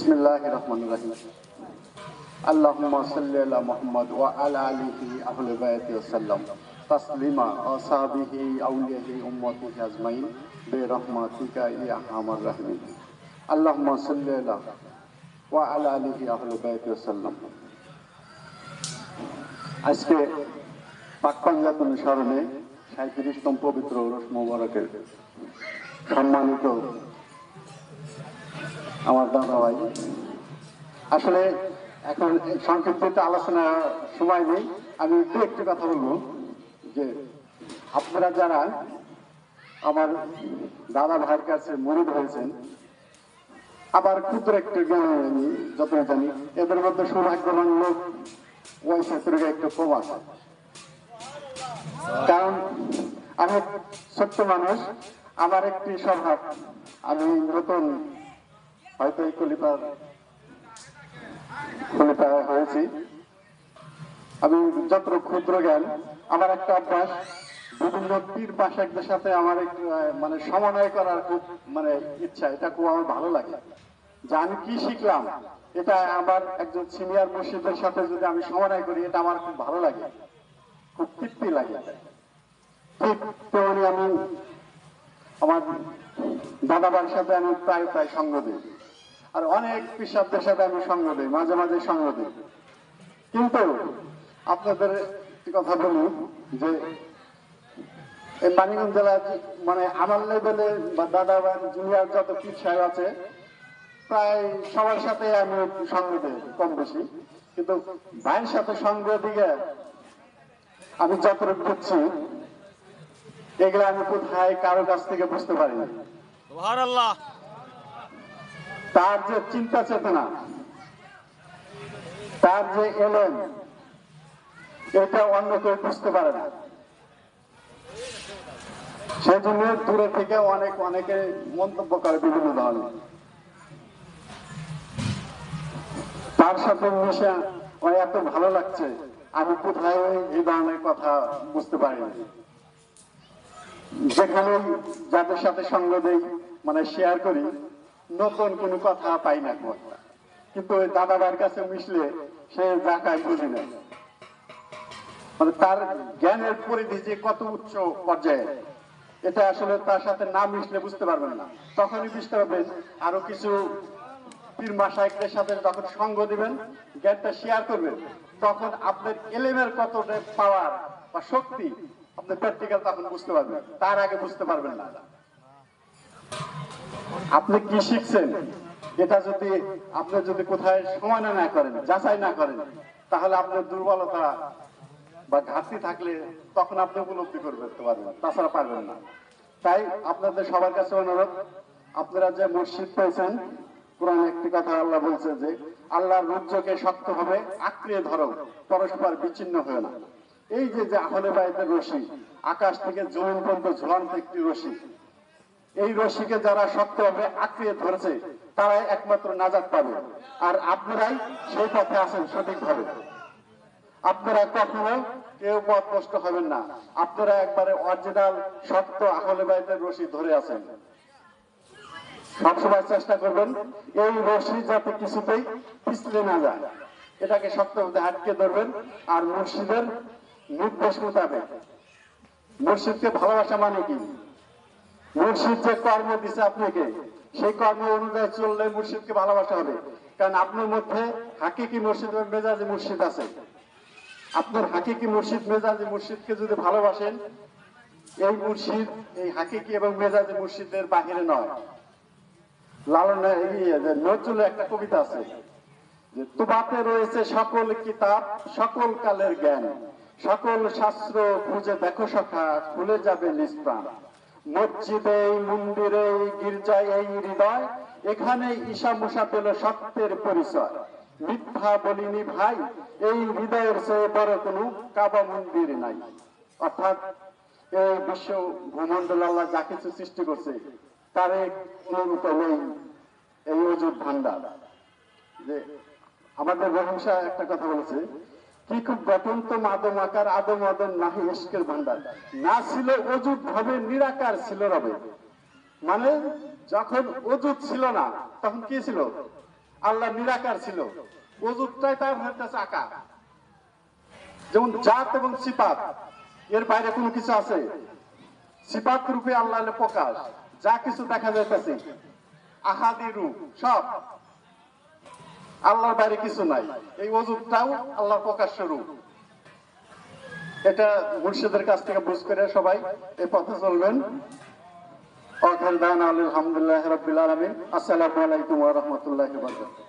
বিসমিল্লাহির রহমানির রহিম। আল্লাহুম্মা সাল্লি আলা মুহাম্মদ ওয়া আলা আলিহি আহলে বাইতি ওয়াসাল্লাম তাসলিমা ওয়া সাহাবিহি আউলিয়াহি উম্মতিহি আজমাইন বিরহমাতিকা ইয়া আরহামার রাহিমিন। আল্লাহুম্মা সাল্লি আলা ওয়া আলা আলিহি আহলে বাইতি ওয়াসাল্লাম। আজকে পাক পাঞ্জাত অনুসরণে 37তম পবিত্র ওরস মোবারকের সম্মানিত আমার দাদা ভাই, আসলে এখন সংক্ষিপ্ত আলোচনা সময় নেই, আমি একটু কথা বলবো যে আপনারা যারা আমার দাদা ভাইয়ের কাছে মুরিদ হয়েছেন, আবার ক্ষুদ্র একটু জ্ঞান যত জানি, এদের মধ্যে সৌভাগ্যবান লোক ওই ক্ষেত্রে একটু কম আছে। কারণ আমি ছোট্ট মানুষ, আমার একটি স্বভাব, আমি নতুন হয়তো এই খলিফা হয়েছি, আমি যত ক্ষুদ্র জ্ঞান, আমার একটা অভ্যাস, বিভিন্ন পীর পাশাকদের সাথে আমার একটু মানে সমন্বয় করার খুব মানে ইচ্ছা, এটা খুব আমার ভালো লাগে যে আমি কি শিখলাম, এটা আমার একজন সিনিয়র মুর্শিদের সাথে যদি আমি সমন্বয় করি, এটা আমার খুব ভালো লাগে, খুব তৃপ্তি লাগে। ঠিক তেমনি আমি আমার দাদাবার সাথে আমি প্রায় সঙ্গ দিই, আর অনেক পিসাবদের সাথে আমি সঙ্গ দিই, মাঝে মাঝে সঙ্গ দিই। কিন্তু আপনাদের কথা বলি যে এই মানিকগঞ্জ জেলার মানে আমার লেভেলে বা দাদা বা জুনিয়র যত পীর সাহেব আছে, প্রায় সবার সাথে আমি সঙ্গ দিই কম বেশি। কিন্তু ভাইয়ের সাথে সঙ্গ দিয়ে আমি যতটুকু বুঝছি, এগুলো আমি কোথায় কারো কাছ থেকে বুঝতে পারিনি। সুবহানাল্লাহ। তার যে চিন্তা চেতনা, তার যে এলেম, এটা অন্য কেউ বুঝতে পারে না। সেই জন্য দূরে থেকে অনেকে মন্তব্য করে বিভিন্ন ধরনের। তার সাথে মিশে এত ভালো লাগছে, আমি কোথায় এই ধরনের কথা বুঝতে পারিনি। যেখানে যাদের সাথে সঙ্গ দেই, মানে শেয়ার করি, নতুন কোনো কথা পাই না খুব একটা। কিন্তু ওই দাদাবার কাছে মিশলে সে জায়গায় বুঝি না, মানে তার জ্ঞানের পরিধি যে কত উচ্চ পর্যায়ে, এটা আসলে তার সাথে না মিশলে বুঝতে পারবেন না। তখনই বুঝতে পারবেন, আরো কিছু পীর মাশায়েখদের সাথে যখন সঙ্গ দিবেন, জ্ঞানটা শেয়ার করবেন, তখন আপনার এলেমের কতটা পাওয়ার বা শক্তি আপনি প্র্যাকটিক্যাল তখন বুঝতে পারবেন, তার আগে বুঝতে পারবেন না। আপনি কি শিখছেন, এটা যদি আপনি যদি কোথায় সমানা না করেন, যাচাই না করেন, তাহলে আপনার দুর্বলতা বা ঘাটতি থাকলে তখন আপনি উপলব্ধি করতে পারবেন, তাছাড়া পারবেন না। তাই আপনাদের সবার কাছে অনুরোধ, আপনারা যে মসজিদ পেয়েছেন, কোরআন একটি কথা আল্লাহ বলছে যে আল্লাহর রুজ্জকে শক্তভাবে আঁকড়িয়ে ধরো, পরস্পর বিচ্ছিন্ন হয়ে না। এই যে আহলে বাইতের রশি, আকাশ থেকে জমিন পর্যন্ত ঝুলন্ত একটি রশি, এই রশিকে যারা শক্তভাবে আঁকড়িয়ে ধরেছে, তারাই একমাত্র নাজাত পাবে। আর আপনারাই সেই পথে আছেন সঠিকভাবে। আপনারা কখনো কেউ পথভ্রষ্ট হবেন না, আপনারা একবারে অরিজিনাল শক্ত আহলে বাইতের রশি ধরে আছেন। সবসময় চেষ্টা করবেন এই রশি যাতে কিছুতেই পিছলে না যায়, এটাকে শক্তভাবে আটকে ধরবেন। আর মুর্শিদের নির্দেশ মোতাবেক, মুর্শিদকে ভালোবাসা মানে কি, মুর্শিদ যে কর্ম দিছে আপনাকে, সেই কর্ম অনুযায়ী চললে মুর্শিদকে ভালোবাসা হবে। কারণ আপনার মধ্যে হাকিকি মুর্শিদ এবং মেজাজি মুর্শিদ আছে। আপনার হাকিকি মুর্শিদ মেজাজি মুর্শিদকে যদি ভালোবাসেন, এই মুর্শিদ এই হাকিকি এবং মেজাজি মুর্শিদের বাহিরে নয়। নজরুলের একটা কবিতা আছে যে তুবাতে রয়েছে সকল কিতাব, সকল কালের জ্ঞান, সকল শাস্ত্র খুঁজে দেখো সখা, খুলে যাবে নিষ্প্রাণ। মসজিদে মন্দিরে গির্জায় এই হৃদয়, এখানে ঈশা মুসা পেল সত্যের পরিচয়। মিথ্যা বলিনি ভাই, এই হৃদয়ের চেয়ে বড় কোনো কাবা মন্দির নাই। অর্থাৎ এই বিশ্ব ভূমন্ডল আল্লাহ যা কিছু সৃষ্টি করছে, তার অনুরূপ নেই এই অজুদ ভান্ডার। যে আমাদের রহিম শাহ একটা কথা বলেছে, কি খুব গঠন্ত মাদম আকার আদম আদম নাহি ইস্কের ভান্ডার, না ছিল অজুদ ভাবে নিরাকার ছিল রবে। মানে যখন অজুদ ছিল না, তখন কি ছিল? আল্লাহ নিরাকার ছিল, ওজুদটাই তার হচ্ছে আকার। যেমন জাত এবং সিফাত, এর বাইরে কোনো কিছু আছে? সিফাত রূপে আল্লাহ প্রকাশ, যা কিছু দেখা যাইতেছে আহাদি রূপ সব আল্লাহর বাইরে কিছু নাই। এই ওজুদটাও আল্লাহর প্রকাশ্য রূপ। এটা মুর্শিদের কাছ থেকে বুঝ করে সবাই এই পথে চলবেন। আলহামদুলিল্লাহ রাব্বিল আলামিন। আসসালামু আলাইকুম ওয়া রাহমাতুল্লাহি ওয়া বারাকাতুহু।